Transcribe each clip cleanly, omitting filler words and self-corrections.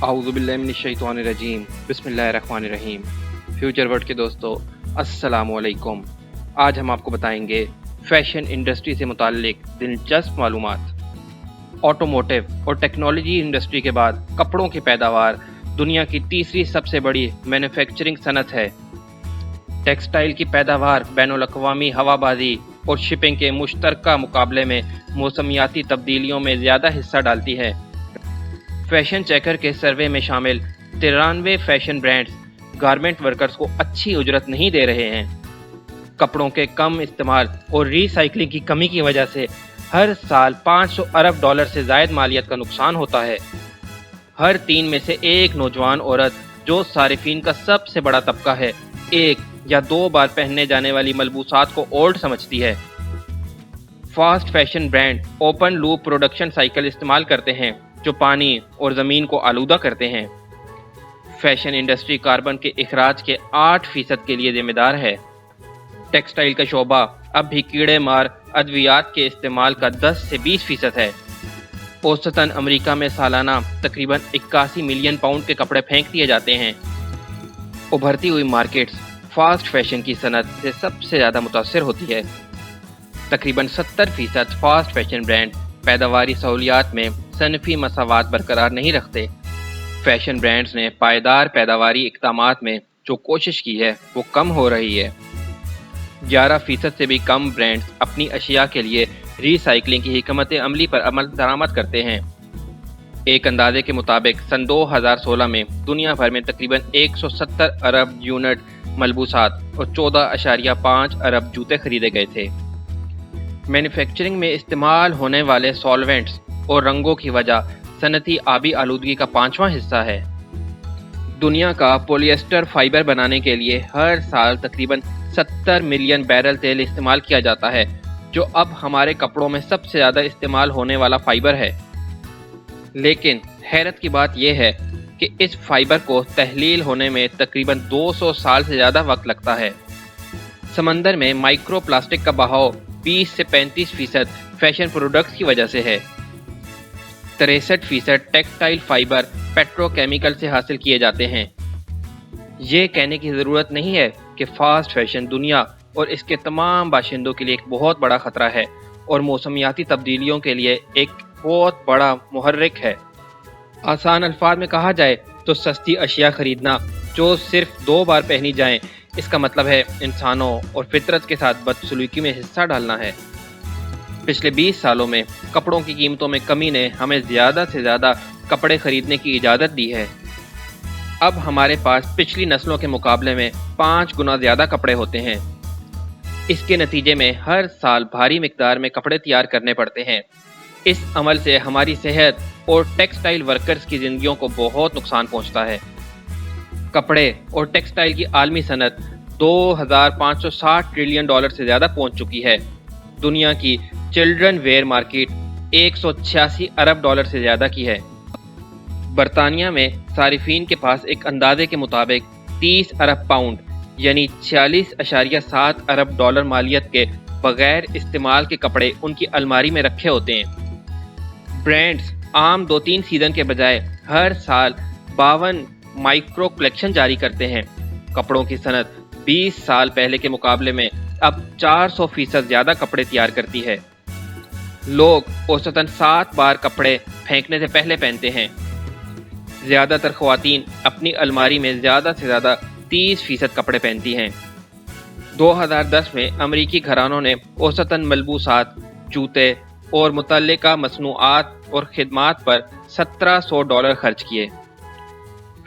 आऊज़ुबिल्लाहिमिनश्शैतानिर्रजीम बिस्मिल्लाहिर्रहमानिर्रहीम। Future word के दोस्तों, अस्सलामु अलैकुम। आज हम आपको बताएंगे फैशन इंडस्ट्री से मुताल्लिक दिलचस्प मालूमात। ऑटोमोटिव और टेक्नोलॉजी इंडस्ट्री के बाद कपड़ों की पैदावार दुनिया की तीसरी सबसे बड़ी मैन्युफैक्चरिंग सनत है। टेक्सटाइल की पैदावार बैनुल-अक़वामी हवाबाजी और शिपिंग के मुश्तरका मुकाबले में मौसमियाती तब्दीलियों में ज़्यादा हिस्सा डालती है। फैशन चेकर के सर्वे में शामिल 93 फैशन ब्रांड्स गारमेंट वर्कर्स को अच्छी उजरत नहीं दे रहे हैं। कपड़ों के कम इस्तेमाल और रीसाइक्लिंग की कमी की वजह से हर साल 500 अरब डॉलर से ज़ायद मालियत का नुकसान होता है। हर 3 में से एक नौजवान औरत, जो सारिफीन का सबसे बड़ा तबका है, 1 या 2 बार पहनने जाने वाली मलबूसात को ओल्ड समझती है। Fast fashion brand open loop production cycle इस्तेमाल करते हैं, जो पानी और ज़मीन को आलूदा करते हैं। फैशन इंडस्ट्री कार्बन के इखराज के 8% के लिए जिम्मेदार है। टेक्सटाइल का शोबा अब भी कीड़े मार अद्वियात के इस्तेमाल का 10 से 20% है। औसतन अमेरिका में सालाना तकरीबन 81 मिलियन पाउंड के कपड़े फेंक दिए जाते हैं। उभरती हुई मार्केट्स फास्ट फैशन की सनत से सबसे ज़्यादा मुतासर होती है। तकरीबन 70% फास्ट फैशन ब्रांड पैदावारी सहूलियात में सनफी मसावात बरकरार नहीं रखते। फैशन ब्रांड्स ने पायदार पैदावारी इक़दामात में जो कोशिश की है वो कम हो रही है। 11% से भी कम ब्रांड्स अपनी अशिया के लिए रीसाइक्लिंग की हिकमत अमली पर अमल दरामद करते हैं। एक अंदाजे के मुताबिक सन 2016 में दुनिया भर में तकरीबन 170 अरब यूनिट मलबूसात और 14.5 अरब जूते खरीदे गए थे। मैन्युफैक्चरिंग में इस्तेमाल होने वाले सॉल्वेंट्स और रंगों की वजह सनती आबी आलूदगी का 5वां हिस्सा है। दुनिया का पॉलिएस्टर फाइबर बनाने के लिए हर साल तकरीबन 70 मिलियन बैरल तेल इस्तेमाल किया जाता है, जो अब हमारे कपड़ों में सबसे ज़्यादा इस्तेमाल होने वाला फाइबर है। लेकिन हैरत की बात यह है कि इस फाइबर को तहलील होने में तकरीबन 200 साल से ज़्यादा वक्त लगता है। समंदर में माइक्रो प्लास्टिक का बहाव 20 से 35% फैशन प्रोडक्ट्स की वजह से है। 63% टेक्सटाइल फाइबर पेट्रोकेमिकल से हासिल किए जाते हैं। ये कहने की ज़रूरत नहीं है कि फास्ट फैशन दुनिया और इसके तमाम बाशिंदों के लिए एक बहुत बड़ा ख़तरा है और मौसमियाती तब्दीलियों के लिए एक बहुत बड़ा मुहर्रिक है। आसान अल्फाज में कहा जाए तो सस्ती अशिया खरीदना जो सिर्फ 2 बार पहनी जाएं, इसका मतलब है इंसानों और फितरत के साथ बदसलूकी में हिस्सा डालना है। पिछले 20 सालों में कपड़ों की कीमतों में कमी ने हमें ज़्यादा से ज़्यादा कपड़े खरीदने की इजाज़त दी है। अब हमारे पास पिछली नस्लों के मुकाबले में 5 गुना ज़्यादा कपड़े होते हैं। इसके नतीजे में हर साल भारी मिकदार में कपड़े तैयार करने पड़ते हैं। इस अमल से हमारी सेहत और टेक्सटाइल वर्कर्स की ज़िंदगियों को बहुत नुकसान पहुंचता है। कपड़े और टेक्सटाइल की आलमी सनत 2560 ट्रिलियन डॉलर से ज़्यादा पहुंच चुकी है। दुनिया की चिल्ड्रन वेयर मार्केट 186 अरब डॉलर से ज़्यादा की है। बरतानिया में सारिफीन के पास एक अंदाजे के मुताबिक 30 अरब पाउंड यानी 46.7 अरब डॉलर मालियत के बगैर इस्तेमाल के कपड़े उनकी अलमारी में रखे होते हैं। ब्रांड्स आम 2-3 सीज़न के बजाय हर साल 52 माइक्रो कलेक्शन जारी करते हैं। कपड़ों की सनत 20 साल पहले के मुकाबले में अब 400% ज़्यादा कपड़े तैयार करती है। लोग औसतन 7 बार कपड़े फेंकने से पहले पहनते हैं। ज़्यादातर ख़वातीन अपनी अलमारी में ज़्यादा से ज़्यादा 30% कपड़े पहनती हैं। 2010 में अमरीकी घरानों ने औसतन मलबूसात, जूते और मुतल्लिका मसनूआत और खिदमात पर $1700 खर्च किए।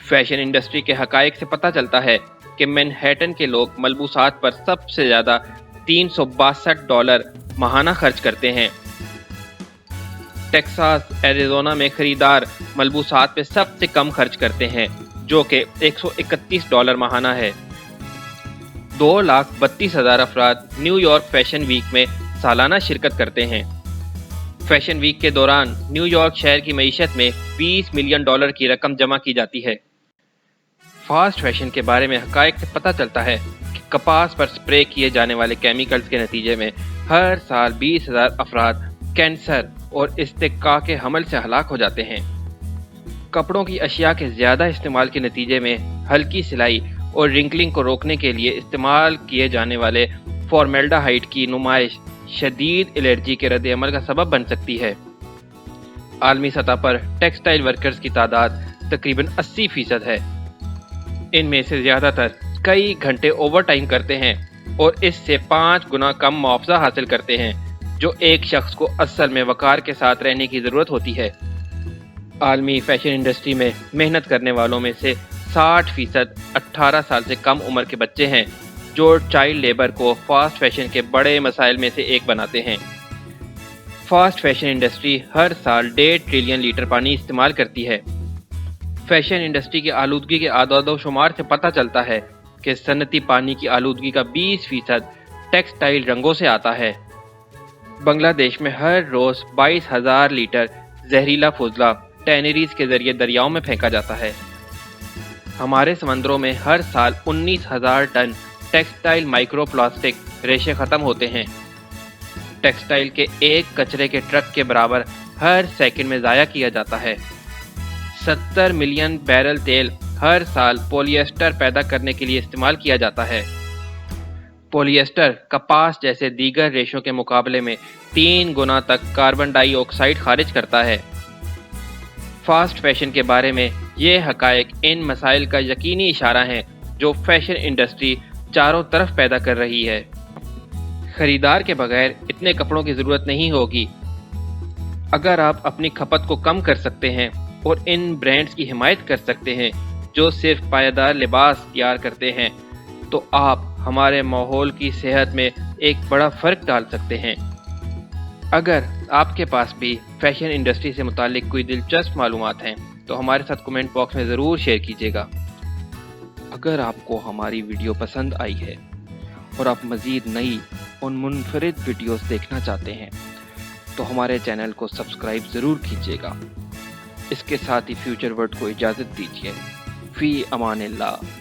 फैशन इंडस्ट्री के हकायक से पता चलता है कि मैनहट्टन के लोग मलबूसात पर सबसे ज़्यादा $362 माहाना खर्च करते हैं। टेक्सास, एरिज़ोना में खरीदार मलबूसात पे सबसे कम खर्च करते हैं, जो कि $131 माहाना है। 2,32,000 अफराद न्यूयॉर्क फैशन वीक में सालाना शिरकत करते हैं। फैशन वीक के दौरान न्यूयॉर्क शहर की मईशत में $20 मिलियन की रकम जमा की जाती है। फास्ट फैशन के बारे में हकायक से पता चलता है कि कपास पर स्प्रे किए जाने वाले केमिकल्स के नतीजे में हर साल 20,000 अफराद कैंसर और इस्तिका के हमल से हलाक हो जाते हैं। कपड़ों की अशिया के ज़्यादा इस्तेमाल के नतीजे में हल्की सिलाई और रिंकलिंग को रोकने के लिए इस्तेमाल किए जाने वाले फॉर्मेल्डिहाइड की नुमाइश शदीद एलर्जी के रद्द-ए-अमल का सबब बन सकती है। आलमी सतह पर टेक्सटाइल वर्कर्स की तादाद तकरीबन 80% है। इनमें से ज़्यादातर कई घंटे ओवर टाइम करते हैं और इससे 5 गुना कम मुआवजा हासिल करते हैं, जो एक शख्स को असल में वकार के साथ रहने की ज़रूरत होती है। आलमी फैशन इंडस्ट्री में मेहनत करने वालों में से 60% 18 साल से कम उम्र के बच्चे हैं, जो चाइल्ड लेबर को फास्ट फैशन के बड़े मसाइल में से एक बनाते हैं। फास्ट फैशन इंडस्ट्री हर साल 1.5 ट्रिलियन लीटर पानी इस्तेमाल करती है। फैशन इंडस्ट्री की आलूदगी के आदाद शुमार से पता चलता है कि सनती पानी की आलूदगी का 20% टेक्सटाइल रंगों से आता है। बांग्लादेश में हर रोज़ 22,000 लीटर जहरीला फुजला टैनरीज के जरिए दरियाओं में फेंका जाता है। हमारे समंदरों में हर साल 19,000 टन टेक्सटाइल माइक्रो प्लास्टिक रेशे ख़त्म होते हैं। टेक्सटाइल के एक कचरे के ट्रक के बराबर हर सेकंड में ज़ाया किया जाता है। 70 मिलियन बैरल तेल हर साल पॉलिएस्टर पैदा करने के लिए इस्तेमाल किया जाता है। पॉलिएस्टर कपास जैसे दीगर रेशों के मुकाबले में 3 गुना तक कार्बन डाइऑक्साइड खारिज करता है। फास्ट फैशन के बारे में ये हकायक इन मसाइल का यकीनी इशारा है जो फैशन इंडस्ट्री चारों तरफ पैदा कर रही है। खरीदार के बगैर इतने कपड़ों की ज़रूरत नहीं होगी। अगर आप अपनी खपत को कम कर सकते हैं और इन ब्रांड्स की हिमायत कर सकते हैं जो सिर्फ पायदार लिबास तैयार करते हैं, तो आप हमारे माहौल की सेहत में एक बड़ा फ़र्क डाल सकते हैं। अगर आपके पास भी फैशन इंडस्ट्री से मुतालिक कोई दिलचस्प मालूमात हैं तो हमारे साथ कमेंट बॉक्स में ज़रूर शेयर कीजिएगा। अगर आपको हमारी वीडियो पसंद आई है और आप मज़ीद नई और मुनफरिद वीडियोस देखना चाहते हैं तो हमारे चैनल को सब्सक्राइब ज़रूर कीजिएगा। इसके साथ ही फ्यूचर वर्ड को इजाज़त दीजिए। फ़ी अमानिल्लाह।